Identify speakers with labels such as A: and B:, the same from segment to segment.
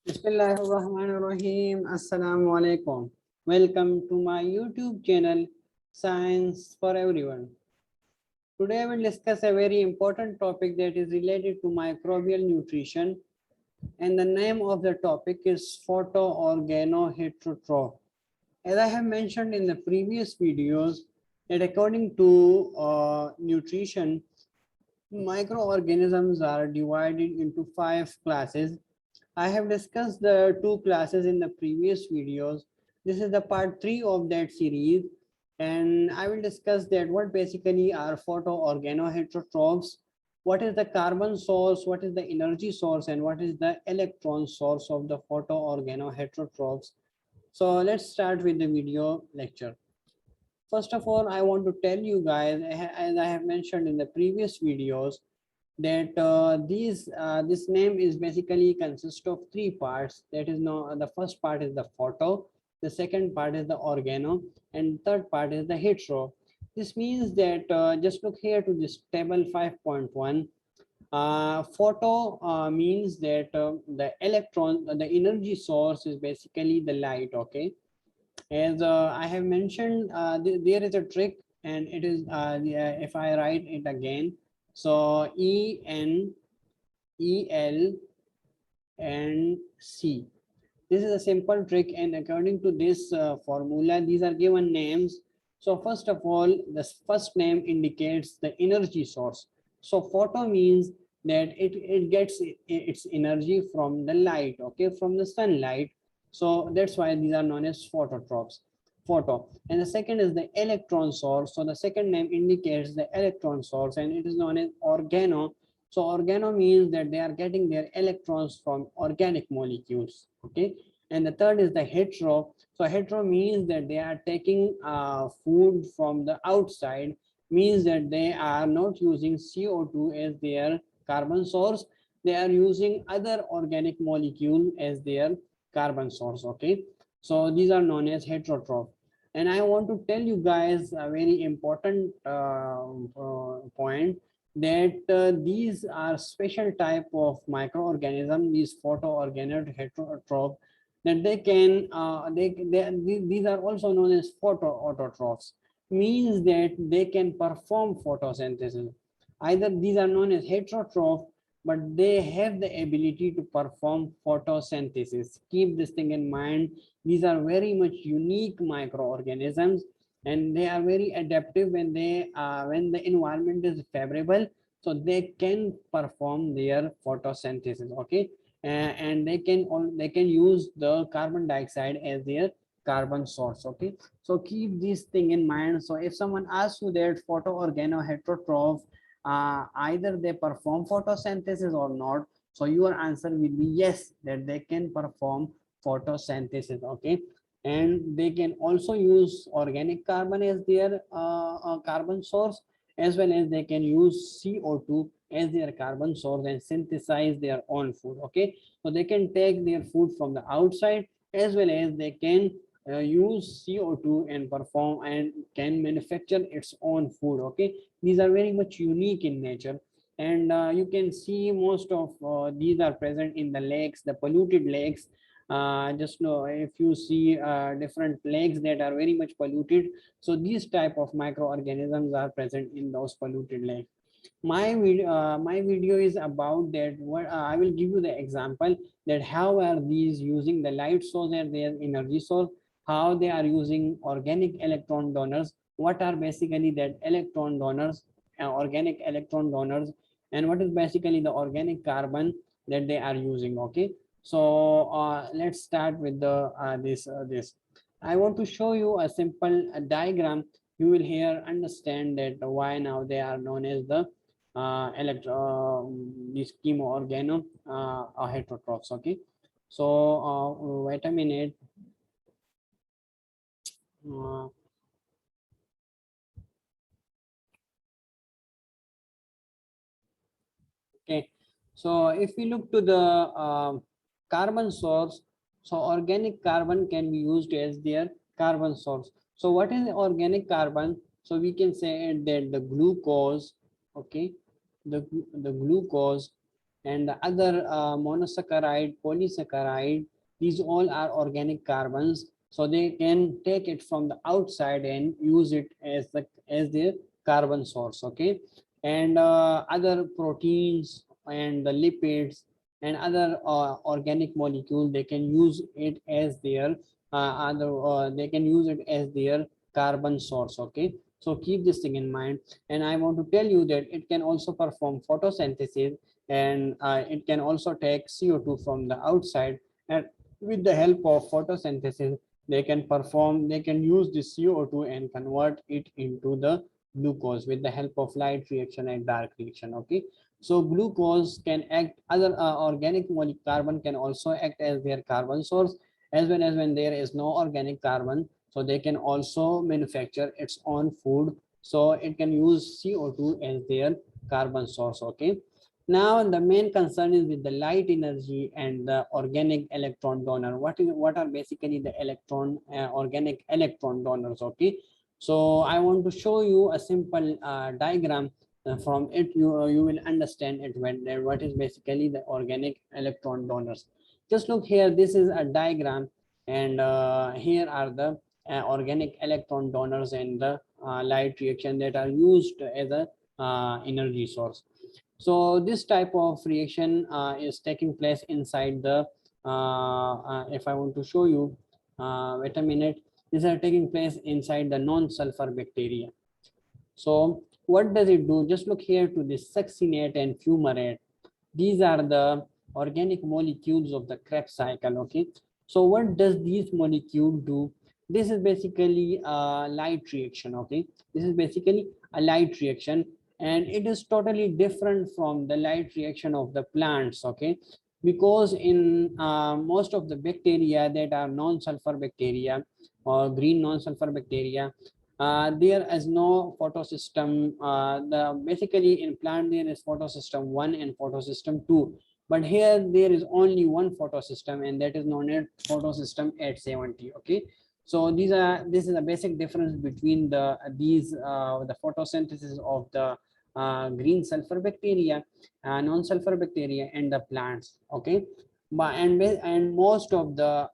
A: Bismillahirrahmanirrahim. Assalamu alaikum. Welcome to my YouTube channel, Science for Everyone. Today I will discuss a very important topic that is related to microbial nutrition, and the name of the topic is photoorganoheterotroph. As I have mentioned in the previous videos, that according to nutrition, microorganisms are divided into 5 classes. I have discussed the 2 classes in the previous videos. This is the part 3 of that series, and I will discuss that what basically are photoorganoheterotrophs, what is the carbon source, what is the energy source, and what is the electron source of the photoorganoheterotrophs. So let's start with the video lecture. First of all, I want to tell you guys, as I have mentioned in the previous videos, that this name is basically consists of 3 parts. That is, no, the first part is the photo, the second part is the organo, and third part is the hetero. This means that just look here to this table 5.1. Photo means that the electron, the energy source is basically the light. Okay, as I have mentioned, there is a trick, and it is if I write it again, so E N E L and C. This is a simple trick, and according to this formula, these are given names. So first of all, the first name indicates the energy source. So photo means that it gets its energy from the light, okay, from the sunlight. So that's why these are known as phototrophs. Photo. And the second is the electron source. So the second name indicates the electron source, and it is known as organo. So organo means that they are getting their electrons from organic molecules. Okay. And the third is the hetero. So hetero means that they are taking food from the outside, means that they are not using CO2 as their carbon source. They are using other organic molecule as their carbon source. Okay. So these are known as heterotroph. And I want to tell you guys a very important point, that these are special type of microorganism, these photoorganoid heterotroph, that they can these are also known as photoautotrophs, means that they can perform photosynthesis. Either these are known as heterotroph, but they have the ability to perform photosynthesis. Keep this thing in mind. These are very much unique microorganisms, and they are very adaptive when the environment is favorable, so they can perform their photosynthesis. Okay. And they can use the carbon dioxide as their carbon source. Okay, so keep this thing in mind. So if someone asks you that photoorganoheterotroph, either they perform photosynthesis or not, so your answer will be yes, that they can perform photosynthesis. Okay. And they can also use organic carbon as their carbon source, as well as they can use CO2 as their carbon source and synthesize their own food. Okay, so they can take their food from the outside, as well as they can use CO2 and perform and can manufacture its own food. Okay, these are very much unique in nature, and you can see most of these are present in the lakes, the polluted lakes. Just know, if you see different lakes that are very much polluted, so these type of microorganisms are present in those polluted lakes. My video is about that. What I will give you the example, that how are these using the light source and their energy source, how they are using organic electron donors, what are basically that electron donors, organic electron donors, and what is basically the organic carbon that they are using. Okay, so let's start with the this. I want to show you a simple diagram. You will here understand that why now they are known as the these chemoorgano heterotrophs. Okay, so wait a minute. uh, okay, so if we look to the carbon source, so organic carbon can be used as their carbon source. So what is organic carbon? So we can say that the glucose, okay, the glucose and the other monosaccharide, polysaccharide, these all are organic carbons. So they can take it from the outside and use it as their carbon source. Okay, and other proteins and the lipids and other organic molecule, they can use it as their they can use it as their carbon source. Okay, so keep this thing in mind. And I want to tell you that it can also perform photosynthesis, and it can also take CO2 from the outside, and with the help of photosynthesis they can use the CO2 and convert it into the glucose with the help of light reaction and dark reaction. Okay, so glucose can act, other organic molecule carbon can also act as their carbon source, as well as when there is no organic carbon, so they can also manufacture its own food, so it can use CO2 as their carbon source. Okay, now the main concern is with the light energy and the organic electron donor. What are basically the electron organic electron donors? Okay, so I want to show you a simple diagram. From it you will understand it when what is basically the organic electron donors. Just look here, this is a diagram, and here are the organic electron donors and the light reaction that are used as a energy source. So this type of reaction is taking place inside the if I want to show you, wait a minute, these are taking place inside the non-sulfur bacteria. So what does it do? Just look here to this succinate and fumarate. These are the organic molecules of the Krebs cycle. Okay, so what does these molecules do? This is basically a light reaction. Okay, this is basically a light reaction, and it is totally different from the light reaction of the plants. Okay, because in most of the bacteria that are non-sulfur bacteria or green non-sulfur bacteria, there is no photosystem. Basically in plant there is photosystem 1 and photosystem 2, but here there is only one photosystem, and that is known as photosystem 870. Okay, so this is a basic difference between the photosynthesis of the green sulfur bacteria, non-sulfur bacteria, and the plants. Okay, but and most of the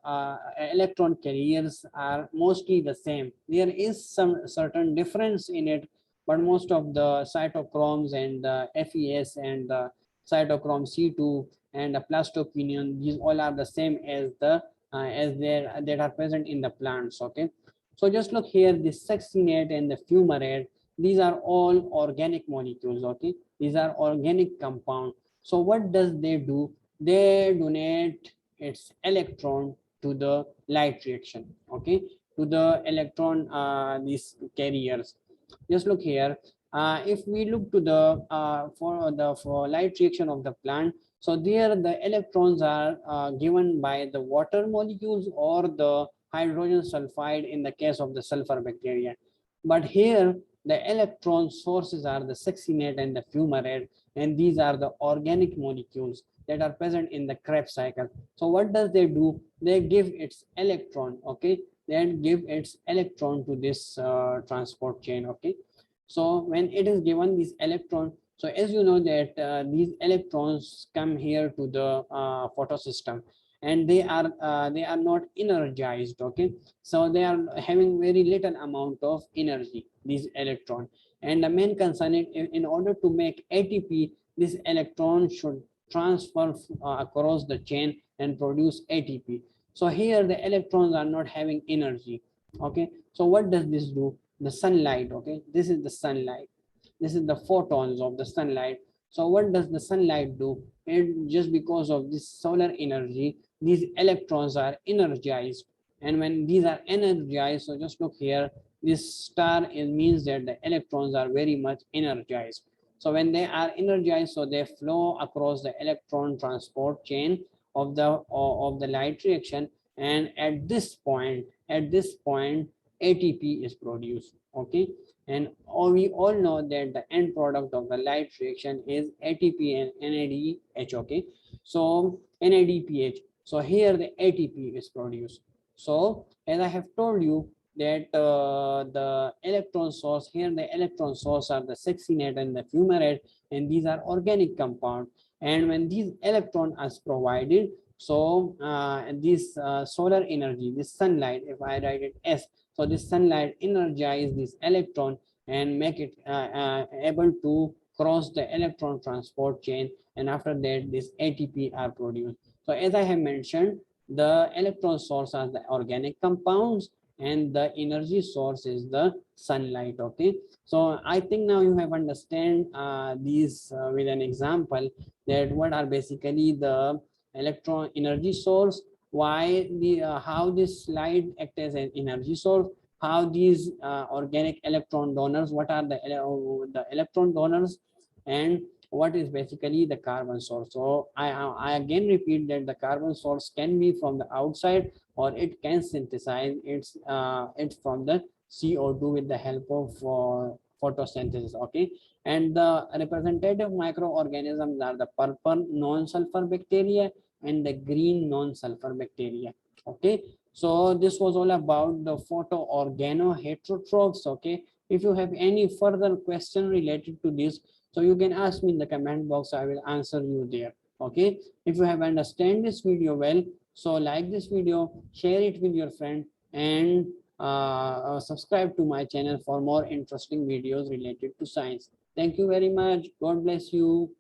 A: electron carriers are mostly the same. There is some certain difference in it, but most of the cytochromes and the FES and the cytochrome C2 and the plastopinion, these all are the same as the as they that are present in the plants. Okay, so just look here, the succinate and the fumarate, these are all organic molecules. Okay, these are organic compound. So what does they do? They donate its electron to the light reaction. Okay, to the electron these carriers. Just look here, if we look to the for light reaction of the plant, so there the electrons are given by the water molecules or the hydrogen sulfide in the case of the sulfur bacteria. But here the electron sources are the succinate and the fumarate, and these are the organic molecules that are present in the Krebs cycle. So what does they do? They give its electron. Okay, then give its electron to this transport chain. Okay, so when it is given this electron, so as you know that these electrons come here to the photosystem, and they are not energized. Okay, so they are having very little amount of energy, these electron. And the main concern is in order to make ATP, this electron should transfer across the chain and produce ATP. So here the electrons are not having energy. Okay, so what does this do? The sunlight. Okay, this is the sunlight, this is the photons of the sunlight. So what does the sunlight do? It just because of this solar energy, these electrons are energized, and when these are energized, so just look here, this star, it means that the electrons are very much energized. So when they are energized, so they flow across the electron transport chain of the light reaction, and at this point ATP is produced. Okay, and we all know that the end product of the light reaction is ATP and NADH. Okay, so NADPH. So here the ATP is produced. So as I have told you that the electron source, here the electron source are the succinate and the fumarate, and these are organic compound. And when these electron is provided, so this solar energy, this sunlight, if I write it S, so this sunlight energize this electron and make it able to cross the electron transport chain, and after that this ATP are produced. So as I have mentioned, the electron source are the organic compounds and the energy source is the sunlight. Okay, so I think now you have understand these with an example, that what are basically the electron energy source, why the how this light act as an energy source, how these organic electron donors, what are the electron donors, and what is basically the carbon source. So I again repeat that the carbon source can be from the outside, or it can synthesize it's from the CO2 with the help of photosynthesis. Okay, and the representative microorganisms are the purple non-sulfur bacteria and the green non-sulfur bacteria. Okay, so this was all about the photoorganoheterotrophs. Okay, if you have any further question related to this, so you can ask me in the comment box, I will answer you there. Okay, if you have understand this video well, so like this video, share it with your friend, and subscribe to my channel for more interesting videos related to science. Thank you very much. God bless you.